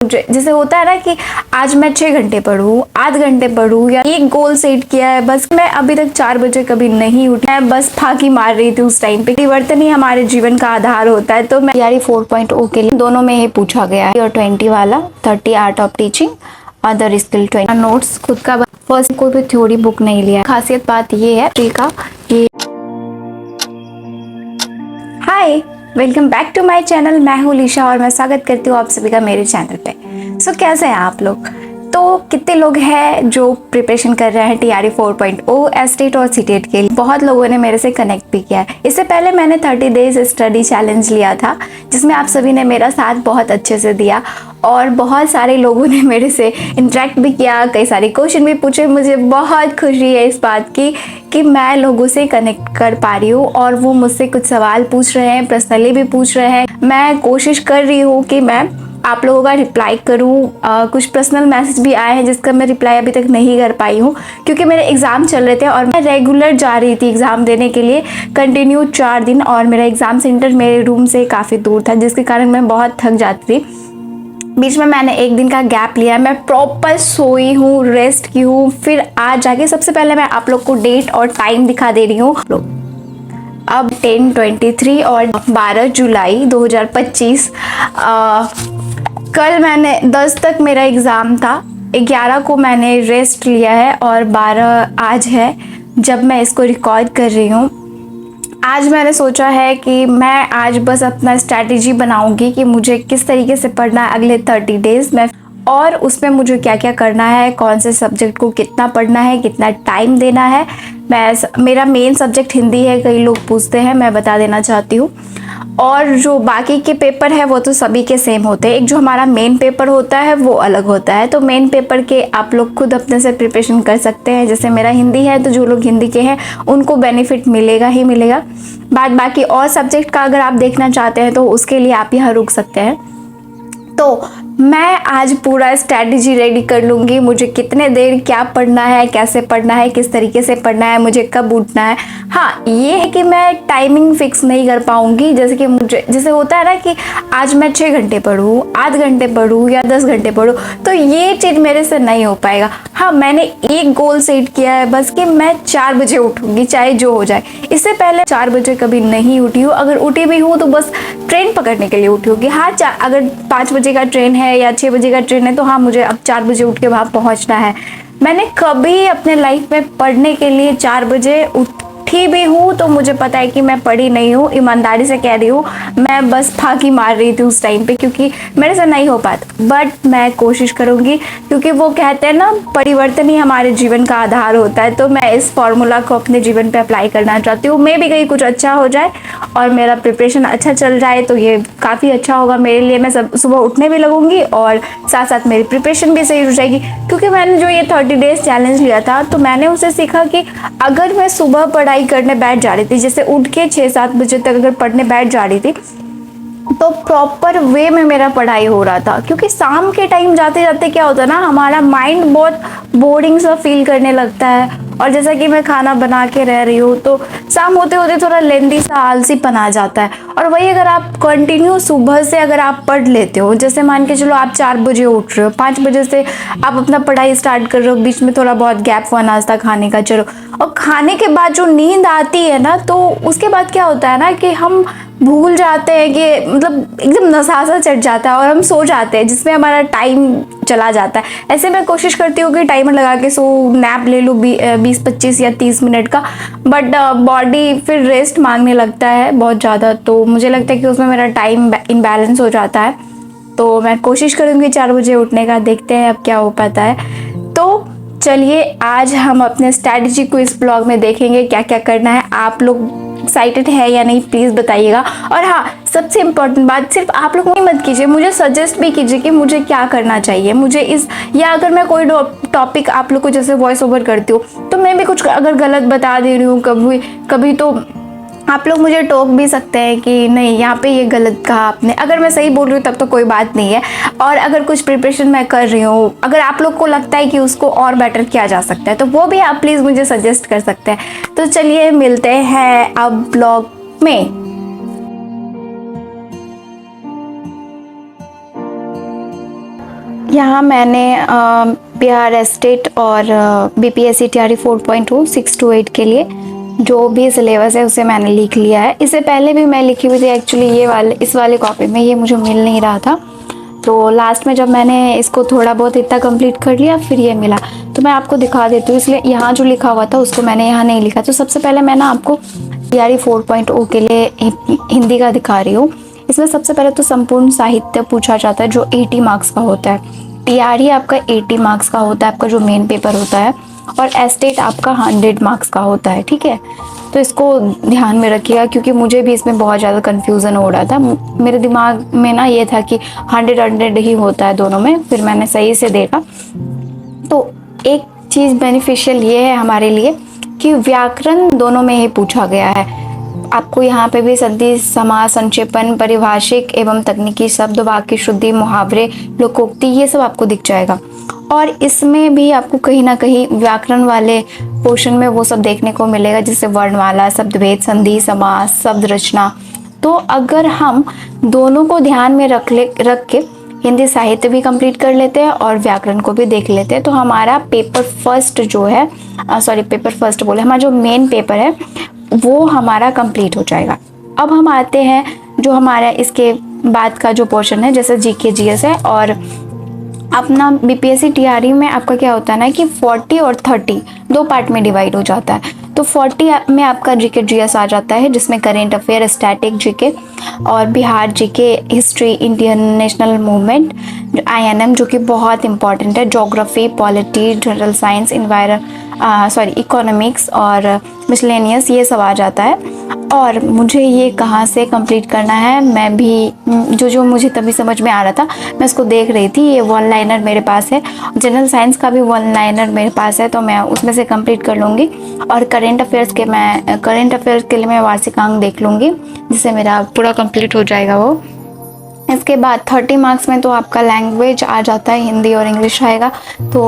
जैसे होता है ना कि आज मैं 6 घंटे पढूं, आध घंटे पढूं, या एक गोल सेट किया है। बस मैं अभी तक 4 बजे कभी नहीं उठी, मैं बस फाकी मार रही थी उस टाइम पे। परिवर्तन ही हमारे जीवन का आधार होता है। तो मैं तैयारी 4.0 के लिए दोनों में ही पूछा गया है, और 20 वाला 30 art of teaching, other skill 20 notes खुद का। फर्स्ट कोई भी थ्योरी बुक नहीं लिया। खासियत बात ये है का ये। Hi, welcome back to my channel. मैं हूँ लीशा और मैं स्वागत करती हूँ आप सभी का मेरे चैनल पे। सो कैसे हैं आप लोग? तो कितने लोग हैं जो प्रिपरेशन कर रहे हैं टीआरई 4.0 एस्टेट और सीटेट के लिए? बहुत लोगों ने मेरे से कनेक्ट भी किया है। इससे पहले मैंने 30 डेज स्टडी चैलेंज लिया था, जिसमें आप सभी ने मेरा साथ बहुत अच्छे से दिया और बहुत सारे लोगों ने मेरे से इंटरेक्ट भी किया, कई सारे क्वेश्चन भी पूछे। मुझे बहुत खुशी है इस बात की कि मैं लोगों से कनेक्ट कर पा रही हूँ और वो मुझसे कुछ सवाल पूछ रहे हैं, पर्सनली भी पूछ रहे हैं। मैं कोशिश कर रही हूँ कि मैं आप लोगों का रिप्लाई करूँ। कुछ पर्सनल मैसेज भी आए हैं जिसका मैं रिप्लाई अभी तक नहीं कर पाई हूँ, क्योंकि मेरे एग्ज़ाम चल रहे थे और मैं रेगुलर जा रही थी एग्ज़ाम देने के लिए, कंटिन्यू 4 दिन। और मेरा एग्ज़ाम सेंटर मेरे रूम से काफ़ी दूर था, जिसके कारण मैं बहुत थक जाती थी। बीच में मैंने एक दिन का गैप लिया, मैं प्रॉपर सोई हूँ, रेस्ट की हूँ। फिर आज जाके सबसे पहले मैं आप लोग को डेट और टाइम दिखा दे रही हूँ। अब 10:23 और 12 जुलाई 2025। कल मैंने 10 तक मेरा एग्ज़ाम था, 11 को मैंने रेस्ट लिया है और 12 आज है जब मैं इसको रिकॉर्ड कर रही हूँ। आज मैंने सोचा है कि मैं आज बस अपना स्ट्रैटेजी बनाऊंगी कि मुझे किस तरीके से पढ़ना है अगले 30 डेज में, और उसमें मुझे क्या क्या करना है, कौन से सब्जेक्ट को कितना पढ़ना है, कितना टाइम देना है। मेरा मेन सब्जेक्ट हिंदी है, कई लोग पूछते हैं, मैं बता देना चाहती हूँ। और जो बाकी के पेपर है वो तो सभी के सेम होते हैं। एक जो हमारा मेन पेपर होता है वो अलग होता है। तो मेन पेपर के आप लोग खुद अपने से प्रिपरेशन कर सकते हैं। जैसे मेरा हिंदी है तो जो लोग हिंदी के हैं उनको बेनिफिट मिलेगा ही मिलेगा। बाकी और सब्जेक्ट का अगर आप देखना चाहते हैं तो उसके लिए आप यहाँ रुक सकते हैं। तो मैं आज पूरा स्ट्रैटेजी रेडी कर लूँगी, मुझे कितने देर क्या पढ़ना है, कैसे पढ़ना है, किस तरीके से पढ़ना है, मुझे कब उठना है। हाँ, ये है कि मैं टाइमिंग फिक्स नहीं कर पाऊँगी। जैसे होता है ना कि आज मैं 6 घंटे पढूं, आध घंटे पढूं या 10 घंटे पढूं, तो ये चीज़ मेरे से नहीं हो पाएगा। हाँ, मैंने एक गोल सेट किया है बस कि मैं 4 बजे उठूँगी, चाहे जो हो जाए। इससे पहले 4 बजे कभी नहीं उठी हूँ। अगर उठी भी हूँ तो बस ट्रेन पकड़ने के लिए उठी होगी। हाँ, अगर 5 बजे का ट्रेन है या 6 बजे का ट्रेन है तो हाँ, मुझे अब 4 बजे उठ के वहाँ पहुँचना है। मैंने कभी अपने लाइफ में पढ़ने के लिए 4 बजे उठी भी हूँ तो मुझे पता है कि मैं पढ़ी नहीं हूँ। ईमानदारी से कह रही हूँ, मैं बस फाकी मार रही थी उस टाइम पे, क्योंकि मेरे से नहीं हो पाता। बट मैं कोशिश करूँगी, क्योंकि वो कहते हैं ना, परिवर्तन ही हमारे जीवन का आधार होता है। तो मैं इस फॉर्मूला को अपने जीवन पे अप्लाई करना चाहती हूँ। मे भी कहीं कुछ अच्छा हो जाए और मेरा प्रिपरेशन अच्छा चल जाए तो ये काफ़ी अच्छा होगा मेरे लिए। मैं सुबह उठने भी लगूंगी और साथ साथ मेरी प्रिपरेशन भी सही हो जाएगी। क्योंकि मैंने जो ये 30 डेज चैलेंज लिया था तो मैंने उसे सीखा कि अगर मैं सुबह पढ़ाई करने बैठ जा रही थी, जैसे उठ के 6-7 बजे तक अगर पढ़ने बैठ जा रही थी, तो प्रॉपर वे में मेरा पढ़ाई हो रहा था। क्योंकि शाम के टाइम जाते जाते क्या होता है ना, हमारा माइंड बहुत बोरिंग सा फील करने लगता है। और जैसा कि मैं खाना बना के रह रही हूँ तो शाम होते होते थोड़ा लेंदी सा आलसीपन आ जाता है। और वही अगर आप कंटिन्यू सुबह से अगर आप पढ़ लेते हो, जैसे मान के चलो आप 4 बजे उठ रहे हो, 5 बजे से आप अपना पढ़ाई स्टार्ट कर रहे हो, बीच में थोड़ा बहुत गैप हुआ नाश्ता खाने का, चलो, और खाने के बाद जो नींद आती है ना, तो उसके बाद क्या होता है ना कि हम भूल जाते हैं कि मतलब एकदम नशा सा चढ़ जाता है और हम सो जाते हैं, जिसमें हमारा टाइम चला जाता है। ऐसे मैं कोशिश करती हूँ कि टाइमर लगा के नैप ले लूँ 20-25 या 30 मिनट का। बट बॉडी फिर रेस्ट मांगने लगता है बहुत ज़्यादा, तो मुझे लगता है कि उसमें मेरा टाइम इनबैलेंस हो जाता है। तो मैं कोशिश करूँगी 4 बजे उठने का, देखते हैं अब क्या हो पाता है। तो चलिए, आज हम अपने स्ट्रैटेजी को इस ब्लॉग में देखेंगे, क्या क्या करना है। आप लोग एक्साइटेड है या नहीं प्लीज़ बताइएगा। और हाँ, सबसे इम्पोर्टेंट बात, सिर्फ आप लोग नहीं मत कीजिए, मुझे सजेस्ट भी कीजिए कि मुझे क्या करना चाहिए। मुझे या अगर मैं कोई टॉपिक आप लोग को जैसे वॉइस ओवर करती हूँ तो मैं भी कुछ अगर गलत बता दे रही हूँ कभी तो आप लोग मुझे टोक भी सकते हैं कि नहीं, यहाँ पे ये गलत कहा आपने। अगर मैं सही बोल रही हूँ तब तो कोई बात नहीं है। और अगर कुछ प्रिपरेशन मैं कर रही हूँ, अगर आप लोग को लगता है कि उसको और बेटर किया जा सकता है तो वो भी आप प्लीज़ मुझे सजेस्ट कर सकते हैं। तो चलिए मिलते हैं अब ब्लॉग में। यहाँ मैंने बिहार एस्टेट और बीपीएससी टीआरई 4.0 6 to 8 के लिए जो भी सिलेबस है उसे मैंने लिख लिया है। इससे पहले भी मैं लिखी हुई थी एक्चुअली, इस वाले कॉपी में ये मुझे मिल नहीं रहा था, तो लास्ट में जब मैंने इसको थोड़ा बहुत इतना कंप्लीट कर लिया फिर ये मिला, तो मैं आपको दिखा देती हूँ। इसलिए यहाँ जो लिखा हुआ था उसको मैंने यहाँ नहीं लिखा। तो सबसे पहले मैं ना आपको टीआरई 4.0 के लिए हिंदी का दिखा रही हूँ। इसमें सबसे पहले तो संपूर्ण साहित्य पूछा जाता है जो 80 मार्क्स का होता है। टीआरई आपका 80 मार्क्स का होता है, आपका जो मेन पेपर होता है, और एस्टेट आपका 100 मार्क्स का होता है। ठीक है, तो इसको ध्यान में रखिएगा क्योंकि मुझे भी इसमें बहुत ज़्यादा कन्फ्यूज़न हो रहा था। मेरे दिमाग में ना ये था कि 100 ही होता है दोनों में, फिर मैंने सही से देखा। तो एक चीज़ बेनिफिशियल ये है हमारे लिए कि व्याकरण दोनों में ही पूछा गया है। आपको यहाँ पे भी संधि, समास, संक्षेपण, परिभाषिक एवं तकनीकी शब्द, वाक्य शुद्धि, मुहावरे, लोकोक्ति, ये सब आपको दिख जाएगा। और इसमें भी आपको कहीं ना कहीं व्याकरण वाले पोर्शन में वो सब देखने को मिलेगा, जैसे वर्णमाला, शब्दभेद, संधि, समास, शब्द रचना। तो अगर हम दोनों को ध्यान में रख के हिंदी साहित्य भी कंप्लीट कर लेते हैं और व्याकरण को भी देख लेते हैं, तो हमारा पेपर फर्स्ट जो है, हमारा जो मेन पेपर है वो हमारा कंप्लीट हो जाएगा। अब हम आते हैं जो हमारा इसके बाद का जो पोर्शन है, जैसे जीके जीएस है। और अपना बीपीएससी टीआरई में आपका क्या होता है ना कि 40 और 30 दो पार्ट में डिवाइड हो जाता है। तो 40 में आपका जीके जीएस आ जाता है, जिसमें करेंट अफेयर, स्टैटिक जीके और Bihar GK, history, Indian national movement, INM जो कि बहुत इंपॉर्टेंट है, geography, polity, general science, economics और मिसलेनियस, ये सब आ जाता है। और मुझे ये कहाँ से कंप्लीट करना है, मैं भी जो मुझे तभी समझ में आ रहा था, मैं इसको देख रही थी। ये वन लाइनर मेरे पास है, जनरल साइंस का भी वन लाइनर मेरे पास है, तो मैं उसमें से कंप्लीट कर लूँगी। और करेंट अफेयर्स के लिए मैं वार्षिकांक देख लूँगी, जिससे मेरा पूरा कंप्लीट हो जाएगा वो। इसके बाद 30 मार्क्स में तो आपका लैंग्वेज आ जाता है, हिंदी और इंग्लिश आएगा। तो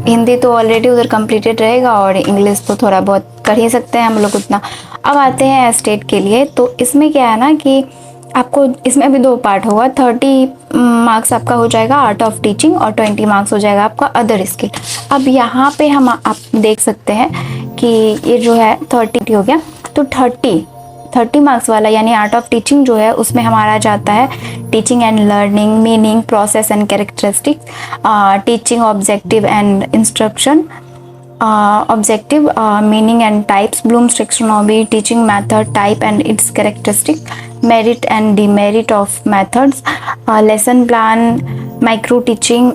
हिंदी तो ऑलरेडी उधर कंप्लीटेड रहेगा और इंग्लिश तो थोड़ा बहुत कर ही सकते हैं हम लोग उतना। अब आते हैं स्टेट के लिए। तो इसमें क्या है ना कि आपको इसमें भी दो पार्ट होगा। 30 मार्क्स आपका हो जाएगा आर्ट ऑफ टीचिंग और 20 मार्क्स हो जाएगा आपका अदर स्किल। अब यहाँ पे आप देख सकते हैं कि ये जो है 30 हो गया, तो 30 मार्क्स वाला यानी आर्ट ऑफ टीचिंग जो है उसमें हमारा जाता है teaching and learning, meaning, process and characteristics, teaching objective and instruction, objective, meaning and types, Bloom's taxonomy, teaching method, type and its characteristics, merit and demerit of methods, lesson plan, micro teaching,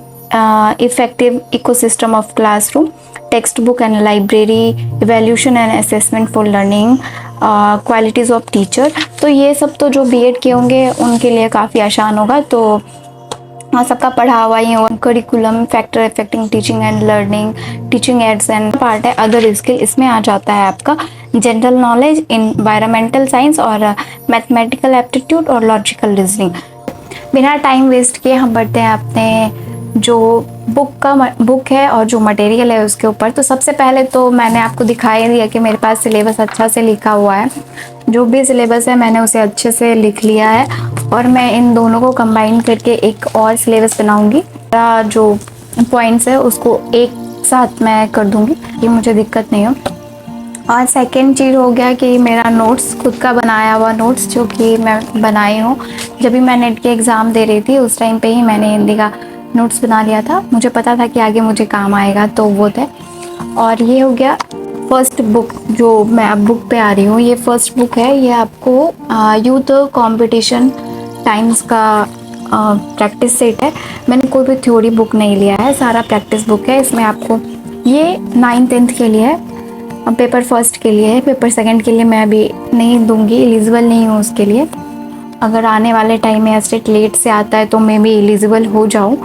effective ecosystem of classroom, textbook and library, evaluation and assessment for learning, qualities of teacher। तो ये सब तो जो BEd के होंगे उनके लिए काफ़ी आसान होगा। तो सबका पढ़ा हुआ ही हो। Curriculum, factor affecting teaching and learning, teaching ads and part है अदर स्किल। इसमें आ जाता है आपका जनरल नॉलेज, एनवायरमेंटल साइंस और मैथमेटिकल एप्टीट्यूड और लॉजिकल रीजनिंग। बिना टाइम वेस्ट किए हम बढ़ते हैं अपने जो बुक है और जो मटेरियल है उसके ऊपर। तो सबसे पहले तो मैंने आपको दिखाई दिया कि मेरे पास सिलेबस अच्छा से लिखा हुआ है। जो भी सिलेबस है मैंने उसे अच्छे से लिख लिया है और मैं इन दोनों को कंबाइन करके एक और सिलेबस बनाऊंगी। जो पॉइंट्स है उसको एक साथ मैं कर दूंगी कि मुझे दिक्कत नहीं हो। और सेकंड चीज़ हो गया कि मेरा नोट्स, खुद का बनाया हुआ नोट्स जो कि मैं बनाई हूँ। जब भी मैं नेट के एग्ज़ाम दे रही थी उस टाइम पे ही मैंने हिंदी का नोट्स बना लिया था। मुझे पता था कि आगे मुझे काम आएगा, तो वो थे। और ये हो गया फर्स्ट बुक, जो मैं अब बुक पे आ रही हूँ। ये फर्स्ट बुक है, ये आपको यूथ कंपटीशन टाइम्स का प्रैक्टिस सेट है। मैंने कोई भी थ्योरी बुक नहीं लिया है, सारा प्रैक्टिस बुक है। इसमें आपको ये 9th 10th के लिए है, पेपर फर्स्ट के लिए है। पेपर सेकंड के लिए मैं अभी नहीं दूंगी, एलिजिबल नहीं हूँ उसके लिए। अगर आने वाले टाइम में स्टेट लेट से आता है तो मैं भी एलिजिबल हो जाऊँ,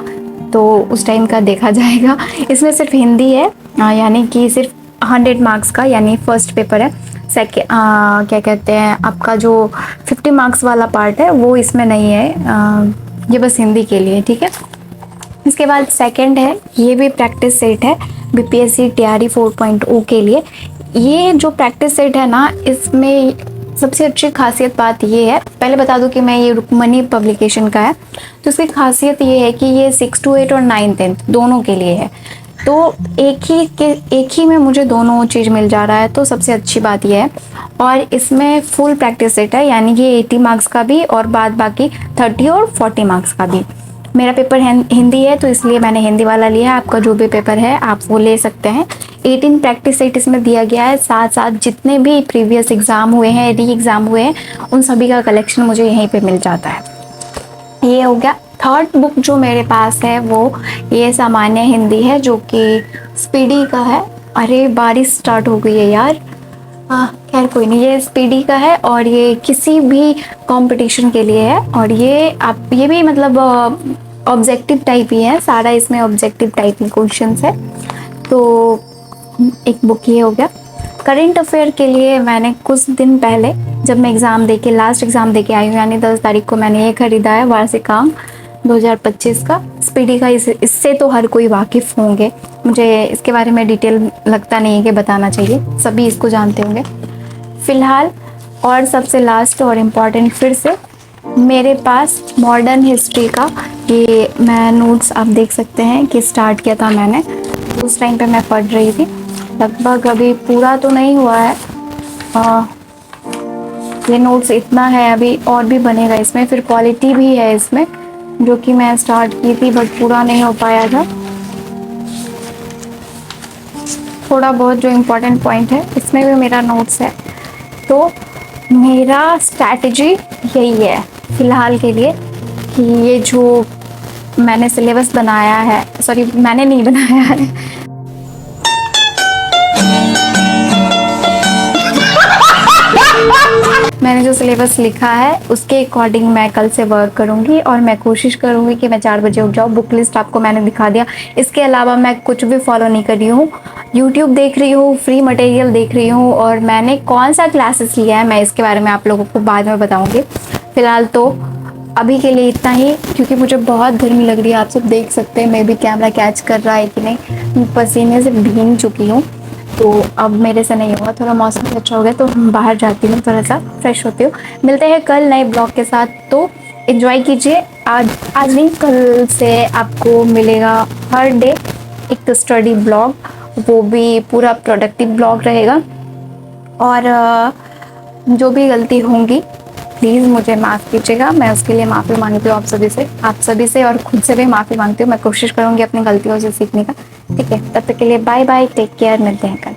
तो उस टाइम का देखा जाएगा। इसमें सिर्फ हिंदी है, यानी कि सिर्फ 100 मार्क्स का, यानी फर्स्ट पेपर है। क्या कहते हैं, आपका जो 50 मार्क्स वाला पार्ट है वो इसमें नहीं है, ये बस हिंदी के लिए, ठीक है। इसके बाद सेकंड है, ये भी प्रैक्टिस सेट है बीपीएससी टीआरई 4.0 के लिए। ये जो प्रैक्टिस सेट है ना, इसमें सबसे अच्छी खासियत बात ये है, पहले बता दूं कि मैं ये रुक्मणी पब्लिकेशन का है, तो इसकी खासियत ये है कि ये 6 to 8 और 9 10 दोनों के लिए है। तो एक ही में मुझे दोनों चीज़ मिल जा रहा है, तो सबसे अच्छी बात ये है। और इसमें फुल प्रैक्टिस सेट है, यानी कि 80 मार्क्स का भी और बाद बाकी 30 और 40 मार्क्स का भी। मेरा पेपर हिंदी है, तो इसलिए मैंने हिंदी वाला लिया है। आपका जो भी पेपर है आप वो ले सकते हैं। 18 प्रैक्टिस सेट इसमें दिया गया है, साथ साथ जितने भी प्रीवियस एग्ज़ाम हुए हैं, री एग्ज़ाम हुए हैं, उन सभी का कलेक्शन मुझे यहीं पे मिल जाता है। ये हो गया। थर्ड बुक जो मेरे पास है वो ये सामान्य हिंदी है, जो कि स्पीडी का है। अरे बारिश स्टार्ट हो गई है यार। खैर कोई नहीं, ये स्पीडी का है और ये किसी भी कंपटीशन के लिए है। और ये भी मतलब ऑब्जेक्टिव टाइप ही है, सारा इसमें ऑब्जेक्टिव टाइप ही क्वेश्चंस है। तो एक बुक ये हो गया। करंट अफेयर के लिए मैंने कुछ दिन पहले जब मैं लास्ट एग्ज़ाम दे के आई हूँ, यानी 10 तारीख को मैंने ये ख़रीदा है, वार्षिकांक 2025 का स्पीडी का। इससे तो हर कोई वाकिफ़ होंगे, मुझे इसके बारे में डिटेल लगता नहीं है कि बताना चाहिए, सभी इसको जानते होंगे। फ़िलहाल और सबसे लास्ट और इम्पॉर्टेंट फिर से मेरे पास मॉडर्न हिस्ट्री का ये मैं नोट्स आप देख सकते हैं कि स्टार्ट किया था मैंने, उस टाइम पे मैं पढ़ रही थी। लगभग अभी पूरा तो नहीं हुआ है, ये नोट्स इतना है, अभी और भी बनेगा इसमें। फिर क्वालिटी भी है इसमें, जो कि मैं स्टार्ट की थी बट पूरा नहीं हो पाया था। थोड़ा बहुत जो इम्पोर्टेंट पॉइंट है इसमें भी मेरा नोट्स है। तो मेरा स्ट्रैटेजी यही है फ़िलहाल के लिए कि ये जो मैंने सिलेबस बनाया है, सॉरी मैंने नहीं बनाया है, मैंने जो सिलेबस लिखा है उसके अकॉर्डिंग मैं कल से वर्क करूंगी और मैं कोशिश करूंगी कि मैं 4 बजे उठ जाऊँ। बुक लिस्ट आपको मैंने दिखा दिया, इसके अलावा मैं कुछ भी फॉलो नहीं कर रही हूँ। यूट्यूब देख रही हूँ, फ्री मटेरियल देख रही हूँ, और मैंने कौन सा क्लासेस लिया है मैं इसके बारे में आप लोगों को बाद में बताऊँगी। फ़िलहाल तो अभी के लिए इतना ही, क्योंकि मुझे बहुत गर्मी लग रही है। आप सब देख सकते हैं, मैं भी कैमरा कैच कर रहा है कि नहीं, पसीने से भीग चुकी हूँ। तो अब मेरे से नहीं होगा, थोड़ा मौसम भी अच्छा हो गया तो बाहर जाती हूँ, थोड़ा सा फ्रेश होती हूँ। मिलते हैं कल नए ब्लॉग के साथ, तो एंजॉय कीजिए। आज नहीं, कल से आपको मिलेगा हर डे एक स्टडी ब्लॉग, वो भी पूरा प्रोडक्टिव ब्लॉग रहेगा। और जो भी गलती होंगी प्लीज़ मुझे माफ़ कीजिएगा, मैं उसके लिए माफ़ी मांगती हूँ आप सभी से और खुद से भी माफ़ी मांगती हूँ। मैं कोशिश करूँगी अपनी गलतियों से सीखने का। ठीक है, तब तक के लिए बाय बाय, टेक केयर, मिलते हैं कल।